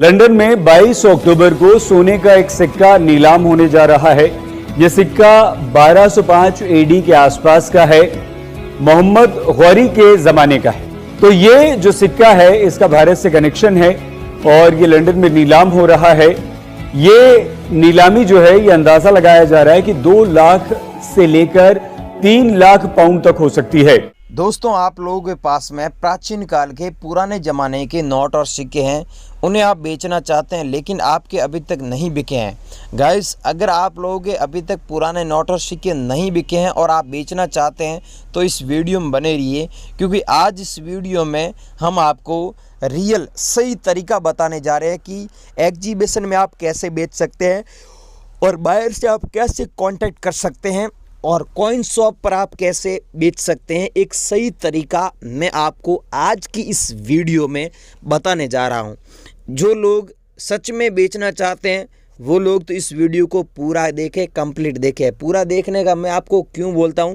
London में 22 अक्टूबर को सोने का एक सिक्का नीलाम होने जा रहा है। यह सिक्का 1205 एडी के आसपास का है, मोहम्मद गौरी के जमाने का है। तो ये जो सिक्का है इसका भारत से कनेक्शन है और ये लंदन में नीलाम हो रहा है। ये नीलामी जो है ये अंदाजा लगाया जा रहा है कि 2 लाख से लेकर 3 लाख पाउंड तक हो सकती है। दोस्तों, आप लोगों के पास में प्राचीन काल के पुराने ज़माने के नोट और सिक्के हैं, उन्हें आप बेचना चाहते हैं लेकिन आपके अभी तक नहीं बिके हैं। गाइस, अगर आप लोगों के अभी तक पुराने नोट और सिक्के नहीं बिके हैं और आप बेचना चाहते हैं तो इस वीडियो में बने रहिए, क्योंकि आज इस वीडियो में हम आपको रियल सही तरीका बताने जा रहे हैं कि एग्जीबिशन में आप कैसे बेच सकते हैं और बायर से आप कैसे कांटेक्ट कर सकते हैं और कॉइन शॉप पर आप कैसे बेच सकते हैं। एक सही तरीका मैं आपको आज की इस वीडियो में बताने जा रहा हूं। जो लोग सच में बेचना चाहते हैं वो लोग तो इस वीडियो को पूरा देखें, कंप्लीट देखें। पूरा देखने का मैं आपको क्यों बोलता हूं,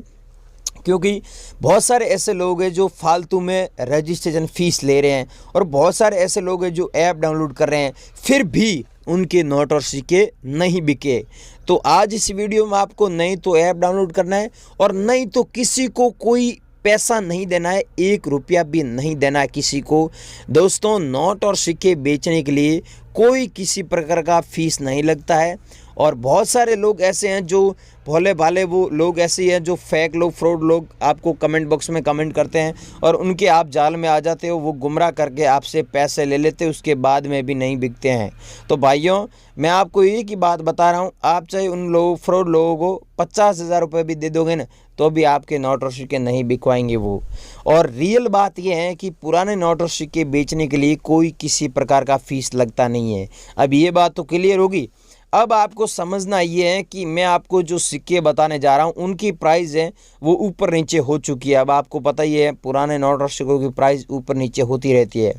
क्योंकि बहुत सारे ऐसे लोग हैं जो फालतू में रजिस्ट्रेशन फ़ीस ले रहे हैं और बहुत सारे ऐसे लोग हैं जो ऐप डाउनलोड कर रहे हैं फिर भी उनके नोट और सिक्के नहीं बिके। तो आज इस वीडियो में आपको नहीं तो ऐप डाउनलोड करना है और नहीं तो किसी को कोई पैसा नहीं देना है, 1 रुपया भी नहीं देना है किसी को। दोस्तों, नोट और सिक्के बेचने के लिए कोई किसी प्रकार का फ़ीस नहीं लगता है और बहुत सारे लोग ऐसे हैं जो भोले भाले वो लोग ऐसे ही हैं जो फेक लोग, फ्रॉड लोग आपको कमेंट बॉक्स में कमेंट करते हैं और उनके आप जाल में आ जाते हो। वो गुमराह करके आपसे पैसे ले लेते हैं, उसके बाद में भी नहीं बिकते हैं। तो भाइयों, मैं आपको एक ही बात बता रहा हूँ, आप चाहे उन लोगों फ्रॉड लोगों को 50,000 रुपये भी दे दोगे ना तो भी आपके नोट और सिक्के नहीं बिकवाएंगे वो। और रियल बात यह है कि पुराने नोट और सिक्के बेचने के लिए कोई किसी प्रकार का फ़ीस लगता नहीं है। अब ये बात तो क्लियर होगी। अब आपको समझना ये है कि मैं आपको जो सिक्के बताने जा रहा हूँ उनकी प्राइस है वो ऊपर नीचे हो चुकी है। अब आपको पता ही है पुराने नोट और सिक्कों की प्राइस ऊपर नीचे होती रहती है।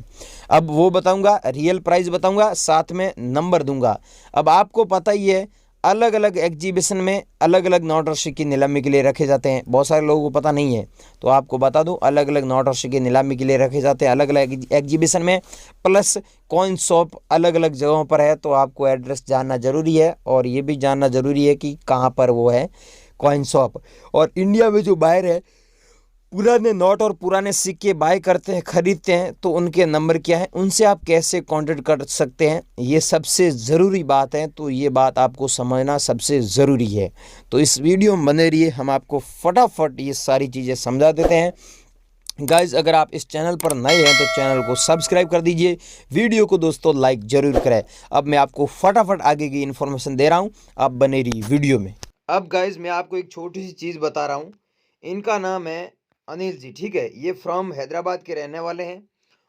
अब वो बताऊंगा, रियल प्राइस बताऊंगा, साथ में नंबर दूंगा। अब आपको पता ही है अलग अलग एग्जीबिशन में अलग अलग नोट और सिक्के नीलामी के लिए रखे जाते हैं। बहुत सारे लोगों को पता नहीं है तो आपको बता दूं, अलग अलग नोट और सिक्के नीलामी के लिए रखे जाते हैं अलग अलग एग्जीबिशन में। प्लस कॉइन शॉप अलग अलग जगहों पर है, तो आपको एड्रेस जानना ज़रूरी है और ये भी जानना ज़रूरी है कि कहाँ पर वो है कॉइन शॉप। और इंडिया में जो बायर है पुराने नोट और पुराने सिक्के बाय करते हैं, ख़रीदते हैं, तो उनके नंबर क्या है, उनसे आप कैसे कांटेक्ट कर सकते हैं, ये सबसे ज़रूरी बात है। तो ये बात आपको समझना सबसे ज़रूरी है। तो इस वीडियो में बने रहिए, हम आपको फटाफट ये सारी चीज़ें समझा देते हैं। गाइज़, अगर आप इस चैनल पर नए हैं तो चैनल को सब्सक्राइब कर दीजिए, वीडियो को दोस्तों लाइक ज़रूर करें। अब मैं आपको फटाफट आगे की इन्फॉर्मेशन दे रहा हूँ, आप बने रहिए वीडियो में। अब गाइज़, मैं आपको एक छोटी सी चीज़ बता रहा हूँ। इनका नाम है अनिल जी, ठीक है। ये फ्रॉम हैदराबाद के रहने वाले हैं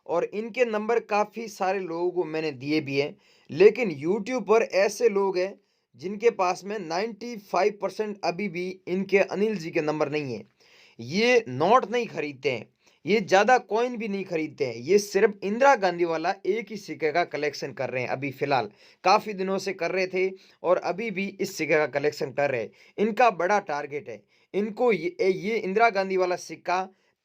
और इनके नंबर काफ़ी सारे लोगों को मैंने दिए भी हैं, लेकिन यूट्यूब पर ऐसे लोग हैं जिनके पास में 95% अभी भी इनके अनिल जी के नंबर नहीं है। ये नोट नहीं खरीदते हैं, ये ज़्यादा कॉइन भी नहीं खरीदते हैं, ये सिर्फ इंदिरा गांधी वाला एक ही सिक्के का कलेक्शन कर रहे हैं। अभी फ़िलहाल काफ़ी दिनों से कर रहे थे और अभी भी इस सिक्के का कलेक्शन कर रहे हैं। इनका बड़ा टारगेट है, इनको ये इंदिरा गांधी वाला सिक्का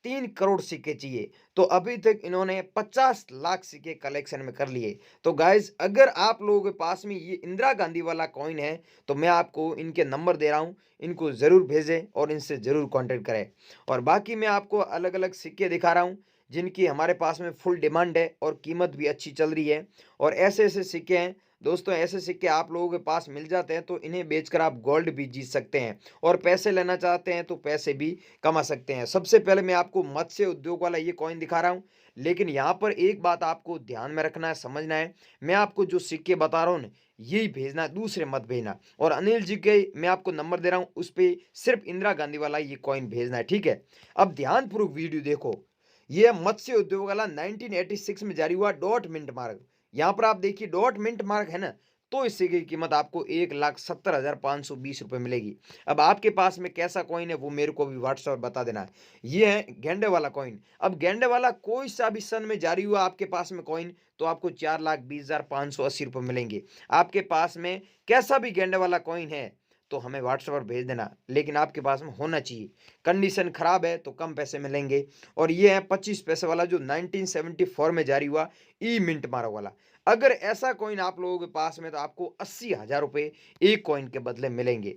3 करोड़ सिक्के चाहिए। तो अभी तक इन्होंने 50 लाख सिक्के कलेक्शन में कर लिए। तो गाइज, अगर आप लोगों के पास में ये इंदिरा गांधी वाला कॉइन है तो मैं आपको इनके नंबर दे रहा हूँ, इनको ज़रूर भेजें और इनसे ज़रूर कांटेक्ट करें। और बाकी मैं आपको अलग अलग सिक्के दिखा रहा हूँ जिनकी हमारे पास में फुल डिमांड है और कीमत भी अच्छी चल रही है। और ऐसे ऐसे सिक्के हैं दोस्तों, ऐसे सिक्के आप लोगों के पास मिल जाते हैं तो इन्हें बेचकर आप गोल्ड भी जीत सकते हैं और पैसे लेना चाहते हैं तो पैसे भी कमा सकते हैं। सबसे पहले मैं आपको मत्स्य उद्योग वाला ये कॉइन दिखा रहा हूँ, लेकिन यहाँ पर एक बात आपको ध्यान में रखना है, समझना है। मैं आपको जो सिक्के बता रहा हूँ ना, यही भेजना, दूसरे मत भेजना। और अनिल जी के मैं आपको नंबर दे रहा हूँ, उस पर सिर्फ इंदिरा गांधी वाला ये कॉइन भेजना है, ठीक है। अब ध्यानपूर्वक वीडियो देखो। ये मत्स्य उद्योग वाला 1986 में जारी हुआ डॉट मिंट मार्क। यहाँ पर आप देखिए डॉट मिंट मार्क है ना, तो इस सिक्के की कीमत आपको 1,70,520 रुपये मिलेगी। अब आपके पास में कैसा कॉइन है वो मेरे को भी व्हाट्सएप बता देना है। ये है गेंडे वाला कॉइन। अब गेंडे वाला कोई सा भी सन में जारी हुआ आपके पास में कॉइन तो आपको 4,20,580 रुपये मिलेंगे। आपके पास में कैसा भी गेंडे वाला कॉइन है तो हमें व्हाट्सएप पर भेज देना, लेकिन आपके पास में होना चाहिए। कंडीशन खराब है तो कम पैसे मिलेंगे। और ये है 25 पैसे वाला जो 1974 में जारी हुआ ई मिंट मार्क वाला। अगर ऐसा कॉइन आप लोगों के पास में तो आपको 80,000 रुपये एक कॉइन के बदले मिलेंगे।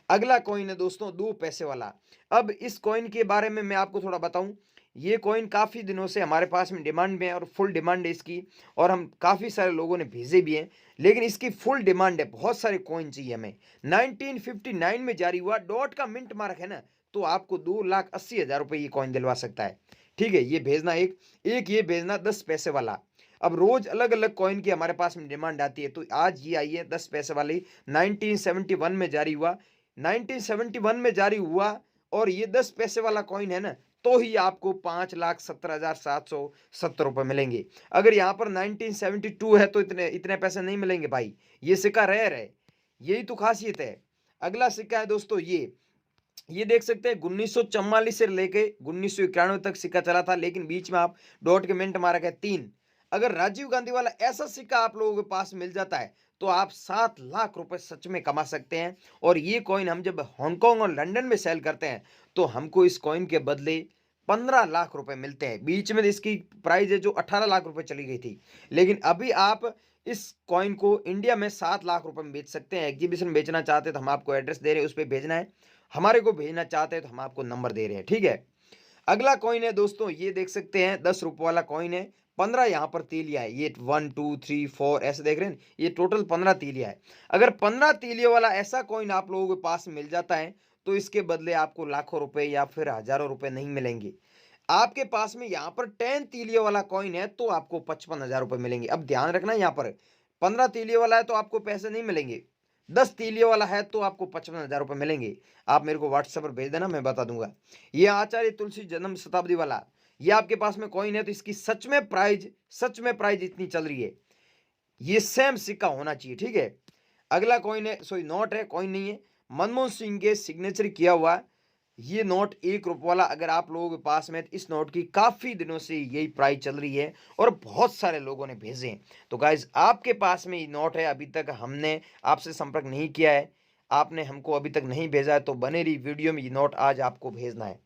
अगला कॉइन है दोस्तों 2 पैसे वाला। अब इस कॉइन के बारे में मैं आपको थोड़ा बताऊं। ये कॉइन काफ़ी दिनों से हमारे पास में डिमांड में है और फुल डिमांड है इसकी, और हम काफ़ी सारे लोगों ने भेजे भी हैं, लेकिन इसकी फुल डिमांड है, बहुत सारे कॉइन चाहिए हमें। 1959 में जारी हुआ, डॉट का मिंट मार्क है ना, तो आपको 2,80,000 रुपये ये कॉइन दिलवा सकता है। ठीक है, ये भेजना एक ये भेजना 10 पैसे वाला। अब रोज अलग अलग कॉइन की हमारे पास में डिमांड आती है, तो आज ये आई है 10 पैसे वाली, 1971 में जारी हुआ। 1971 में जारी हुआ और ये 10 पैसे वाला कॉइन है ना, तो ही आपको 5,17,770 रुपये मिलेंगे। अगर यहाँ पर 1972 है तो इतने इतने पैसे नहीं मिलेंगे भाई, ये सिक्का रेयर है, यही तो खासियत है। अगला सिक्का है दोस्तों ये देख सकते हैं 1944 से लेके 1991 तक सिक्का चला था, लेकिन बीच में आप डॉट के मिनट मारा गया 3। अगर राजीव गांधी वाला ऐसा सिक्का आप लोगों के पास मिल जाता है तो आप 7 लाख रुपए सच में कमा सकते हैं। और ये कॉइन हम जब हांगकांग और लंदन में सेल करते हैं तो हमको इस कॉइन के बदले 15 लाख रुपए मिलते हैं। बीच में इसकी प्राइस है जो 18 लाख रुपए चली गई थी, लेकिन अभी आप इस कॉइन को इंडिया में 7 लाख रुपए में बेच सकते हैं। एग्जीबिशन बेचना चाहते हैं तो हम आपको एड्रेस दे रहे हैं, उस पर भेजना है। हमारे को भेजना चाहते हैं तो हम आपको नंबर दे रहे हैं, ठीक है। अगला कॉइन है दोस्तों, ये देख सकते हैं 10 रुपये वाला कॉइन है। 15 यहाँ पर तीलियां है, ये 1 2 3 4 ऐसे देख रहे हैं, ये टोटल 15 तीलियां है। अगर 15 तीलियों वाला ऐसा कॉइन आप लोगों के पास मिल जाता है तो इसके बदले आपको लाखों रुपए या फिर हजारों रुपए नहीं मिलेंगे। आपके पास में यहाँ पर 10 तीलियों वाला कॉइन है तो आपको 55,000 रुपए मिलेंगे। अब ध्यान रखना, यहाँ पर 15 तीलियों वाला है तो आपको पैसे नहीं मिलेंगे, 10 तीलियों वाला है तो आपको 55,000 रुपये मिलेंगे। आप मेरे को व्हाट्सएप पर भेज देना, मैं बता दूंगा। ये आचार्य तुलसी जन्म शताब्दी वाला, ये आपके पास में कॉइन है तो इसकी सच में प्राइस इतनी चल रही है, ये सेम सिक्का होना चाहिए, ठीक है। अगला कॉइन है, सॉरी नोट है, कॉइन नहीं है, मनमोहन सिंह के सिग्नेचर किया हुआ ये नोट 1 रुपये वाला। अगर आप लोगों के पास में, इस नोट की काफ़ी दिनों से यही प्राइस चल रही है और बहुत सारे लोगों ने भेजे हैं। तो गाइज आपके पास में ये नोट है, अभी तक हमने आपसे संपर्क नहीं किया है, आपने हमको अभी तक नहीं भेजा है, तो बने रही वीडियो में ये नोट आज आपको भेजना है।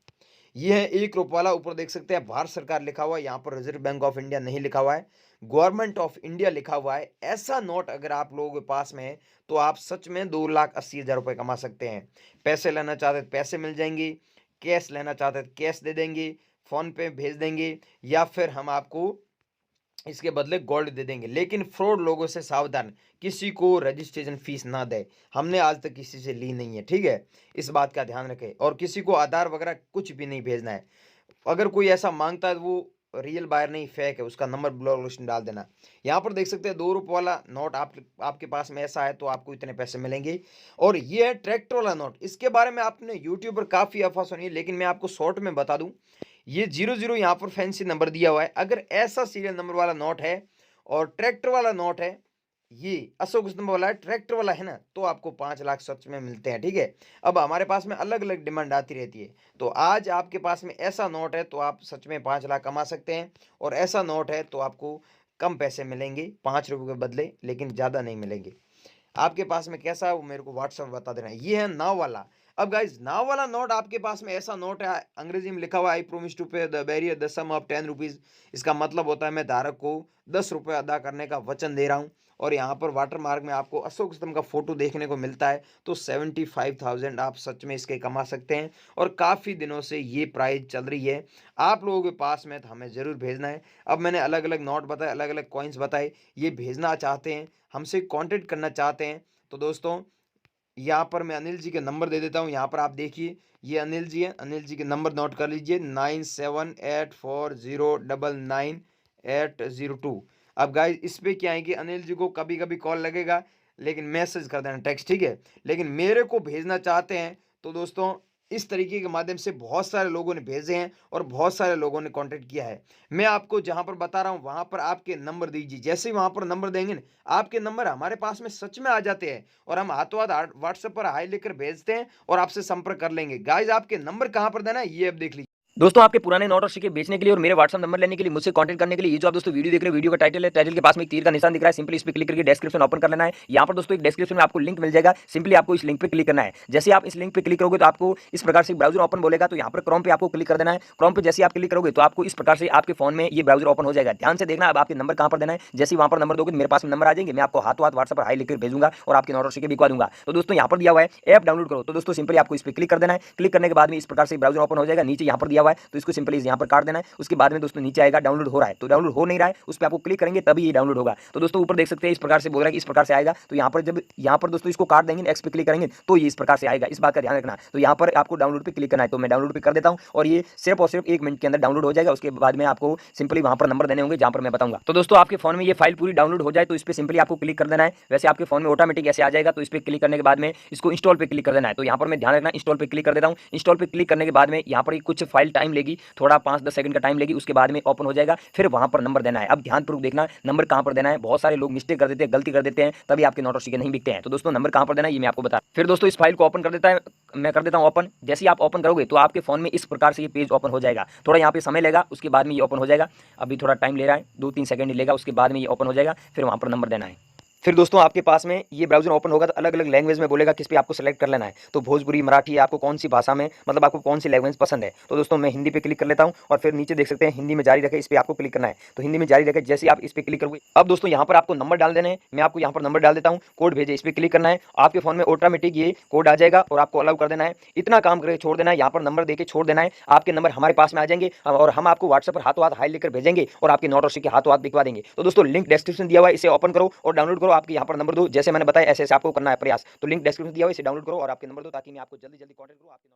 ये है 1 रुपये वाला, ऊपर देख सकते हैं भारत सरकार लिखा हुआ है, यहाँ पर रिजर्व बैंक ऑफ इंडिया नहीं लिखा हुआ है, गवर्नमेंट ऑफ इंडिया लिखा हुआ है। ऐसा नोट अगर आप लोगों के पास में है तो आप सच में 2,80,000 रुपये कमा सकते हैं। पैसे लेना चाहते तो पैसे मिल जाएंगे, कैश लेना चाहते तो कैश दे देंगे, फ़ोन पे भेज देंगे, या फिर हम आपको इसके बदले गोल्ड दे देंगे। लेकिन फ्रॉड लोगों से सावधान, किसी को रजिस्ट्रेशन फीस ना दे, हमने आज तक किसी से ली नहीं है, ठीक है, इस बात का ध्यान रखें। और किसी को आधार वगैरह कुछ भी नहीं भेजना है। अगर कोई ऐसा मांगता है तो वो रियल बायर नहीं, फेक है, उसका नंबर ब्लॉक लिस्ट में डाल देना। यहाँ पर देख सकते हैं 2 रुपये वाला नोट आपके पास में ऐसा है तो आपको इतने पैसे मिलेंगे। और ये है ट्रैक्टर वाला नोट, इसके बारे में आपने यूट्यूब पर काफ़ी अफवाह सुनी है, लेकिन मैं आपको शॉर्ट में बता दूं, ये 00 यहाँ पर फैंसी नंबर दिया हुआ है। अगर ऐसा सीरियल नंबर वाला नोट है और ट्रैक्टर वाला नोट है, ये अशोक स्तंभ वाला है, ट्रैक्टर वाला है ना, तो आपको 5 लाख सच में मिलते हैं, ठीक है। अब हमारे पास में अलग अलग डिमांड आती रहती है, तो आज आपके पास में ऐसा नोट है तो आप सच में 5 लाख कमा सकते हैं, और ऐसा नोट है तो आपको कम पैसे मिलेंगे 5 रुपये के बदले, लेकिन ज़्यादा नहीं मिलेंगे। आपके पास में कैसा है वो मेरे को व्हाट्सएप बता देना। ये है नाव वाला। अब गाइज नाव वाला नोट आपके पास में ऐसा नोट है, अंग्रेजी में लिखा हुआ I promise to pay the bearer the sum of 10 rupees. इसका मतलब होता है मैं धारक को 10 रुपये अदा करने का वचन दे रहा हूँ। और यहाँ पर वाटर मार्क में आपको अशोक स्तंभ का फोटो देखने को मिलता है, तो 75,000 आप सच में इसके कमा सकते हैं। और काफ़ी दिनों से ये प्राइस चल रही है आप लोगों के पास में, तो हमें ज़रूर भेजना है। अब मैंने अलग अलग नोट बताए, अलग अलग कॉइन्स बताए, ये भेजना चाहते हैं, हमसे कॉन्टेक्ट करना चाहते हैं, तो दोस्तों यहाँ पर मैं अनिल जी के नंबर दे देता हूँ। यहाँ पर आप देखिए, ये अनिल जी है, अनिल जी के नंबर नोट कर लीजिए 9784099802। अब गाइस इस पे क्या है कि अनिल जी को कभी कभी कॉल लगेगा, लेकिन मैसेज कर देना, टेक्स्ट, ठीक है। लेकिन मेरे को भेजना चाहते हैं तो दोस्तों इस तरीके के माध्यम से बहुत सारे लोगों ने भेजे हैं और बहुत सारे लोगों ने कांटेक्ट किया है। मैं आपको जहां पर बता रहा हूं वहां पर आपके नंबर दीजिए, जैसे ही वहां पर नंबर देंगे ना, आपके नंबर हमारे पास में सच में आ जाते हैं और हम हाथों हाथ व्हाट्सएप पर हाई लिखकर भेजते हैं और आपसे संपर्क कर लेंगे। गाइज आपके नंबर कहां पर देना है ये अब देख लीजिए। दोस्तों आपके पुराने नोट और सिक्के बेचने के लिए और मेरे व्हाट्सएप नंबर लेने के लिए मुझसे कांटेक्ट करने के लिए ये जो आप दोस्तों वीडियो देख रहे हैं, वीडियो का टाइटल है, टाइटल के पास में एक तीर का निशान दिख रहा है, सिंपली इस पे क्लिक करके डिस्क्रिप्शन ओपन कर लेना है। यहाँ पर दोस्तों एक डिस्क्रिप्शन में आपको लिंक मिल जाएगा, सिंपली आपको इस लिंक पे क्लिक करना है। जैसे आप इस लिंक पे क्लिक करोगे तो आपको इस प्रकार से ब्राउजर ओपन बोलेगा, तो यहाँ पर क्रोम पे आपको क्लिक कर देना है। क्रोम पे जैसे आप क्लिक करोगे तो आपको इस प्रकार से आपके फोन में ये ब्राउजर ओपन हो जाएगा। ध्यान से देखना, अब आपके नंबर कहाँ पर देना है। जैसे वहाँ पर नंबर दोगे मेरे पास में नंबर आ जाएंगे, मैं आपको हाथों हाथ व्हाट्सएप पर हाई लिखकर भेजूंगा और आपके नोट और सिक्के बिकवा दूंगा। तो दोस्तों यहाँ पर दिया हुआ है ऐप डाउनलोड करो, तो दोस्तों सिंपली आपको इस पर क्लिक कर देना है। क्लिक करने के बाद में इस प्रकार से ब्राउजर ओपन हो जाएगा। नीचे यहाँ पर दिया हुआ है तो इसको सिंपली यहाँ पर काट देना है। उसके बाद में दोस्तों नीचे आएगा डाउनलोड हो रहा है, तो डाउनलोड हो नहीं रहा है, उस पर आपको क्लिक करेंगे तभी ये डाउनलोड होगा। तो दोस्तों ऊपर देख सकते हैं इस प्रकार से बोल रहा है कि इस प्रकार से आएगा। तो यहाँ पर जब यहाँ पर दोस्तों इसको काट देंगे, एक्स पे क्लिक करेंगे तो ये इस प्रकार से आएगा, इस बात का ध्यान रखना। तो यहाँ पर आपको डाउनलोड पे क्लिक करना है, तो मैं डाउनलोड पे कर देता हूँ और ये सिर्फ और सिर्फ 1 मिनट के अंदर डाउनलोड हो जाएगा। उसके बाद में आपको सिंपली वहाँ पर नंबर देने होंगे जहाँ पर मैं बताऊंगा। तो दोस्तों आपके फोन में ये फाइल पूरी डाउनलोड हो जाए तो इस पर सिंपली आपको क्लिक कर देना है। वैसे आपके फोन में ऑटोमेटिक ऐसे आ जाएगा, तो इस पर क्लिक करने के बाद में इसको इंस्टॉल पे क्लिक कर देना है। तो यहाँ पर मैं ध्यान रखना, इंस्टॉल पे क्लिक कर देता हूँ। इंस्टॉल पे क्लिक करने के बाद में यहाँ पर कुछ फाइल टाइम लेगी, थोड़ा 5-10 सेकंड का टाइम लेगी, उसके बाद में ओपन हो जाएगा। फिर वहाँ पर नंबर देना है। अब ध्यानपूर्वक देखना नंबर कहाँ पर देना है। बहुत सारे लोग मिस्टेक कर देते हैं, गलती कर देते हैं, तभी आपके नोट और सिक्के नहीं बिकते हैं। तो दोस्तों नंबर कहाँ पर देना है ये मैं आपको बता। फिर दोस्तों इस फाइल को ओपन कर देता है, मैं कर देता हूँ ओपन। जैसे ही आप ओपन करोगे तो आपके फोन में इस प्रकार से ये पेज ओपन हो जाएगा। थोड़ा यहाँ पे समय लेगा, उसके बाद में ये ओपन हो जाएगा। अभी थोड़ा टाइम ले रहा है, 2-3 सेकंड लेगा, उसके बाद में ये ओपन हो जाएगा। फिर वहाँ पर नंबर देना है। फिर दोस्तों आपके पास में ये ब्राउजर ओपन होगा तो अलग अलग लैंग्वेज में बोलेगा, किस पे आपको सेलेक्ट कर लेना है। तो भोजपुरी, मराठी, आपको कौन सी भाषा में, मतलब आपको कौन सी लैंग्वेज पसंद है। तो दोस्तों मैं हिंदी पे क्लिक कर लेता हूँ और फिर नीचे देख सकते हैं हिंदी में जारी रखे, इस पे आपको क्लिक करना है। तो हिंदी में जारी रखे जैसे आप इस पे क्लिक करोगे, अब दोस्तों यहाँ पर आपको नंबर डाल देने हैं। मैं आपको यहाँ पर नंबर डाल देता हूँ, कोड भेजे, इस पे क्लिक करना है। आपके फोन में ऑटोमेटिक ये कोड आ जाएगा और आपको अलाउ कर देना है। इतना काम करके छोड़ देना है, यहाँ पर नंबर देके छोड़ देना है। आपके नंबर हमारे पास में आ जाएंगे और हम आपको व्हाट्सएप पर हाथों हाथ हाई लेकर भेजेंगे और आपके नोट और सिक्के हाथों हाथ दिखवा देंगे। तो दोस्तों लिंक डिस्क्रिप्शन दिया हुआ है, इसे ओपन करो और डाउनलोड करो। आपके यहाँ पर नंबर दो, जैसे मैंने बताया ऐसे ऐसे आपको करना है प्रयास। तो लिंक डिस्क्रिप्शन दिया हुआ है, इसे डाउनलोड करो और आपके नंबर दो, ताकि मैं आपको जल्दी जल्दी कॉन्टैक्ट करूँ आपके